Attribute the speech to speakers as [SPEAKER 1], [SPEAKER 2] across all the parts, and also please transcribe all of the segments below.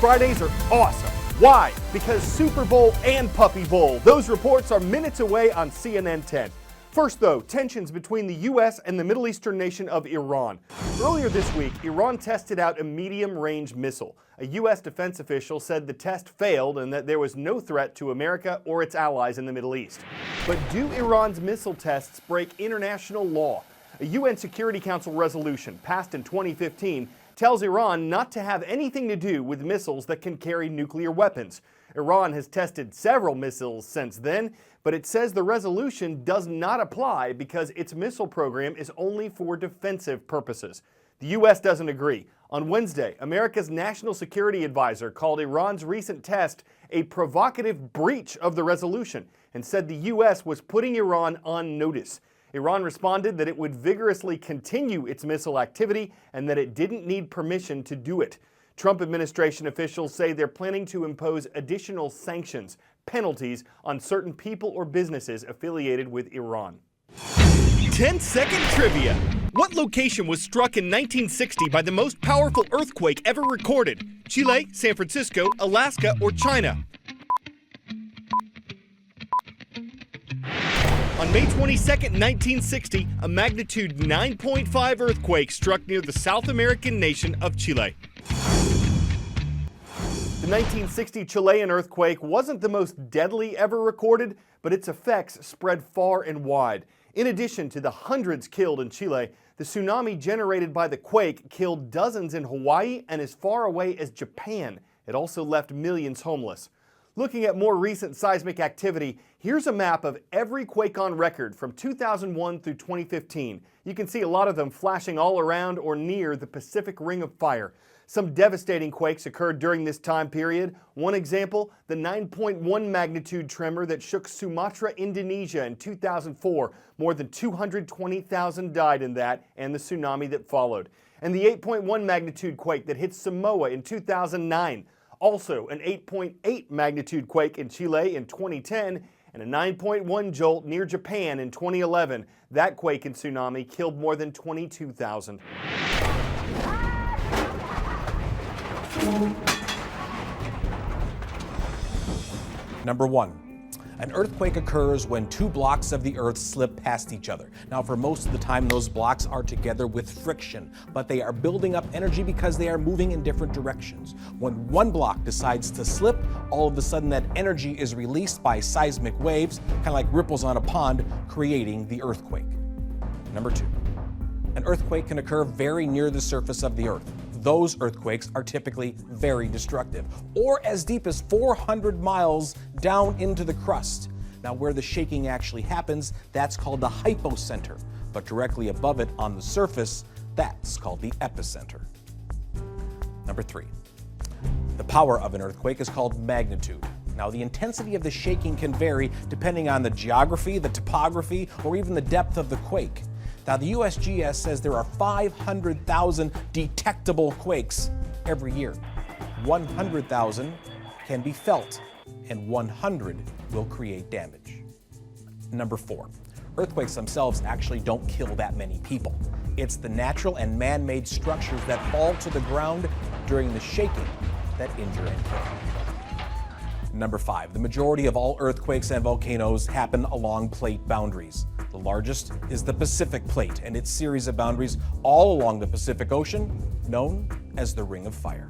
[SPEAKER 1] Fridays are awesome. Why? Because Super Bowl and Puppy Bowl. Those reports are minutes away on CNN 10. First though, tensions between the U.S. and the Middle Eastern nation of Iran. Earlier this week, Iran tested out a medium-range missile. A U.S. defense official said the test failed and that there was no threat to America or its allies in the Middle East. But do Iran's missile tests break international law? A UN Security Council resolution passed in 2015 tells Iran not to have anything to do with missiles that can carry nuclear weapons. Iran has tested several missiles since then, but it says the resolution does not apply because its missile program is only for defensive purposes. The U.S. doesn't agree. On Wednesday, America's national security advisor called Iran's recent test a provocative breach of the resolution and said the U.S. was putting Iran on notice. Iran responded that it would vigorously continue its missile activity and that it didn't need permission to do it. Trump administration officials say they're planning to impose additional sanctions, penalties on certain people or businesses affiliated with Iran. 10-second trivia. What location was struck in 1960 by the most powerful earthquake ever recorded? Chile, San Francisco, Alaska, or China? On May 22, 1960, a magnitude 9.5 earthquake struck near the South American nation of Chile. The 1960 Chilean earthquake wasn't the most deadly ever recorded, but its effects spread far and wide. In addition to the hundreds killed in Chile, the tsunami generated by the quake killed dozens in Hawaii and as far away as Japan. It also left millions homeless. Looking at more recent seismic activity, here's a map of every quake on record from 2001 through 2015. You can see a lot of them flashing all around or near the Pacific Ring of Fire. Some devastating quakes occurred during this time period. One example, the 9.1 magnitude tremor that shook Sumatra, Indonesia in 2004. More than 220,000 died in that and the tsunami that followed. And the 8.1 magnitude quake that hit Samoa in 2009. Also, an 8.8 magnitude quake in Chile in 2010 and a 9.1 jolt near Japan in 2011. That quake and tsunami killed more than 22,000.
[SPEAKER 2] Number 1. An earthquake occurs when two blocks of the earth slip past each other. Now, for most of the time, those blocks are together with friction, but they are building up energy because they are moving in different directions. When one block decides to slip, all of a sudden that energy is released by seismic waves, kind of like ripples on a pond, creating the earthquake. Number 2. An earthquake can occur very near the surface of the earth. Those earthquakes are typically very destructive, or as deep as 400 miles down into the crust. Now, where the shaking actually happens, that's called the hypocenter, but directly above it on the surface, that's called the epicenter. Number 3. The power of an earthquake is called magnitude. Now, the intensity of the shaking can vary depending on the geography, the topography, or even the depth of the quake. Now, the USGS says there are 500,000 detectable quakes every year. 100,000 can be felt, and 100 will create damage. Number 4, earthquakes themselves actually don't kill that many people. It's the natural and man-made structures that fall to the ground during the shaking that injure and kill. Number 5, the majority of all earthquakes and volcanoes happen along plate boundaries. The largest is the Pacific Plate and its series of boundaries all along the Pacific Ocean, known as the Ring of Fire.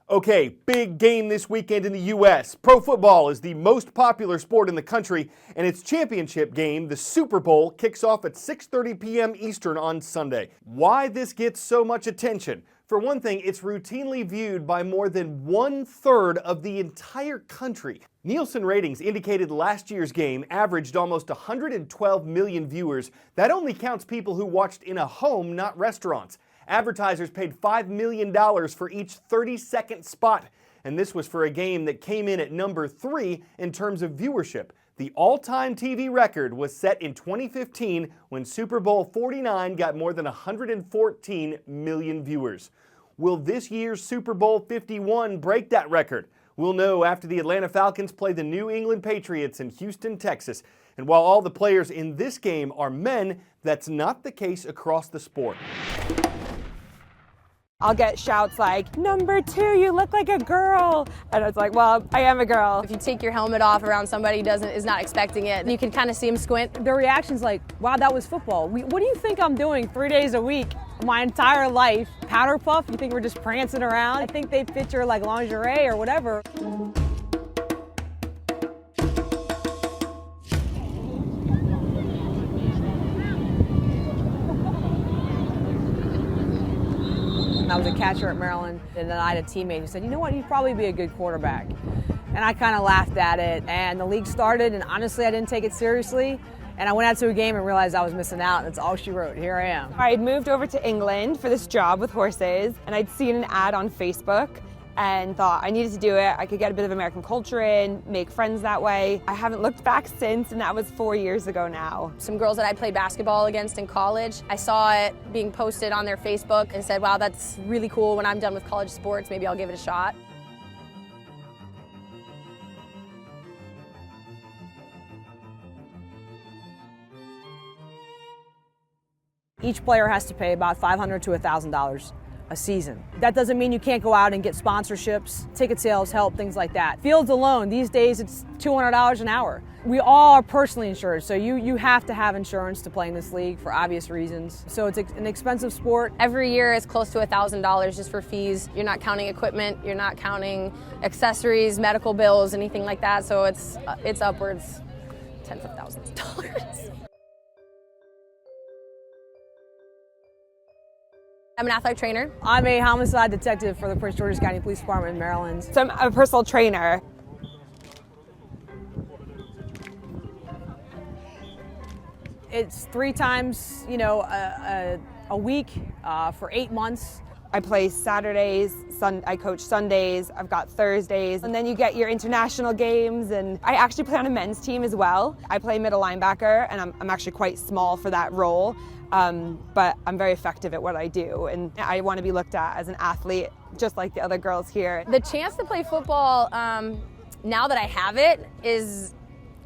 [SPEAKER 1] Okay, big game this weekend in the U.S. Pro football is the most popular sport in the country, and its championship game, the Super Bowl, kicks off at 6:30 p.m. Eastern on Sunday. Why this gets so much attention? For one thing, it's routinely viewed by more than 1/3 of the entire country. Nielsen ratings indicated last year's game averaged almost 112 million viewers. That only counts people who watched in a home, not restaurants. Advertisers paid $5 million for each 30-second spot, and this was for a game that came in at number 3 in terms of viewership. The all-time TV record was set in 2015 when Super Bowl 49 got more than 114 million viewers. Will this year's Super Bowl 51 break that record? We'll know after the Atlanta Falcons play the New England Patriots in Houston, Texas. And while all the players in this game are men, that's not the case across the sport.
[SPEAKER 3] I'll get shouts like, "Number 2, you look like a girl." And it's like, well, I am a girl.
[SPEAKER 4] If you take your helmet off around somebody who is not expecting it, you can kind of see them squint.
[SPEAKER 3] Their reaction's like, wow, that was football. What do you think I'm doing 3 days a week, my entire life? Powder puff? You think we're just prancing around? I think they fit your like lingerie or whatever. I was a catcher at Maryland, and then I had a teammate who said, you know what, you'd probably be a good quarterback. And I kind of laughed at it, and the league started, and honestly, I didn't take it seriously. And I went out to a game and realized I was missing out, and that's all she wrote. Here I am.
[SPEAKER 5] I had moved over to England for this job with horses, and I'd seen an ad on Facebook and thought I needed to do it. I could get a bit of American culture in, make friends that way. I haven't looked back since, and that was 4 years ago now.
[SPEAKER 4] Some girls that I played basketball against in college, I saw it being posted on their Facebook and said, wow, that's really cool. When I'm done with college sports, maybe I'll give it a shot.
[SPEAKER 3] Each player has to pay about $500 to $1,000 a season. That doesn't mean you can't go out and get sponsorships, ticket sales, help, things like that. Fields alone, these days it's $200 an hour. We all are personally insured, so you have to have insurance to play in this league for obvious reasons. So it's an expensive sport.
[SPEAKER 4] Every year is close to $1,000 just for fees. You're not counting equipment, you're not counting accessories, medical bills, anything like that, so it's upwards tens of thousands of dollars. I'm an athletic trainer.
[SPEAKER 3] I'm a homicide detective for the Prince George's County Police Department in Maryland.
[SPEAKER 5] So I'm a personal trainer.
[SPEAKER 3] It's 3 times, a week for 8 months.
[SPEAKER 5] I play Saturdays, I coach Sundays, I've got Thursdays, and then you get your international games, and I actually play on a men's team as well. I play middle linebacker, and I'm actually quite small for that role, but I'm very effective at what I do, and I want to be looked at as an athlete, just like the other girls here.
[SPEAKER 4] The chance to play football, now that I have it, is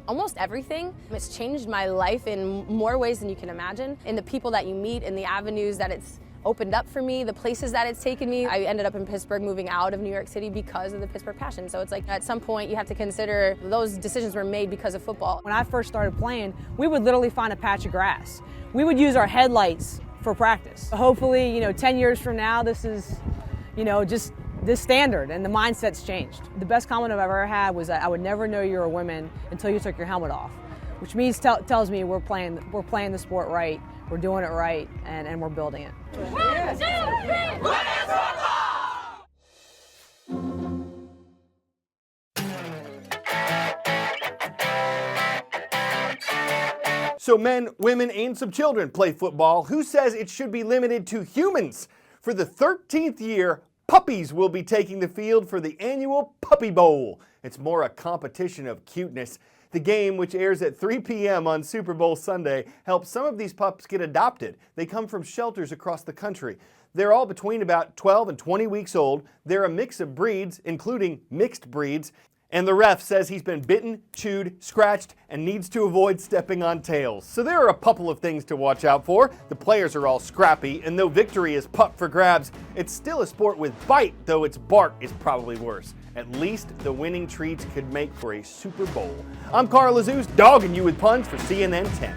[SPEAKER 4] almost everything. It's changed my life in more ways than you can imagine, in the people that you meet, in the avenues that it's opened up for me, the places that it's taken me. I ended up in Pittsburgh, moving out of New York City because of the Pittsburgh passion. So it's like at some point you have to consider those decisions were made because of football.
[SPEAKER 3] When I first started playing, we would literally find a patch of grass. We would use our headlights for practice. Hopefully, 10 years from now, this is, just this standard, and the mindset's changed. The best comment I've ever had was that I would never know you're a woman until you took your helmet off, which means tells me we're playing the sport right, we're doing it right, and we're building it.
[SPEAKER 6] 1, 2, 3, women's football!
[SPEAKER 1] So men, women, and some children play football. Who says it should be limited to humans? For the 13th year, puppies will be taking the field for the annual Puppy Bowl. It's more a competition of cuteness. The game, which airs at 3 p.m. on Super Bowl Sunday, helps some of these pups get adopted. They come from shelters across the country. They're all between about 12 and 20 weeks old. They're a mix of breeds, including mixed breeds. And the ref says he's been bitten, chewed, scratched, and needs to avoid stepping on tails. So there are a couple of things to watch out for. The players are all scrappy, and though victory is pup for grabs, it's still a sport with bite, though its bark is probably worse. At least the winning treats could make for a Super Bowl. I'm Azuz, dogging you with puns for CNN 10.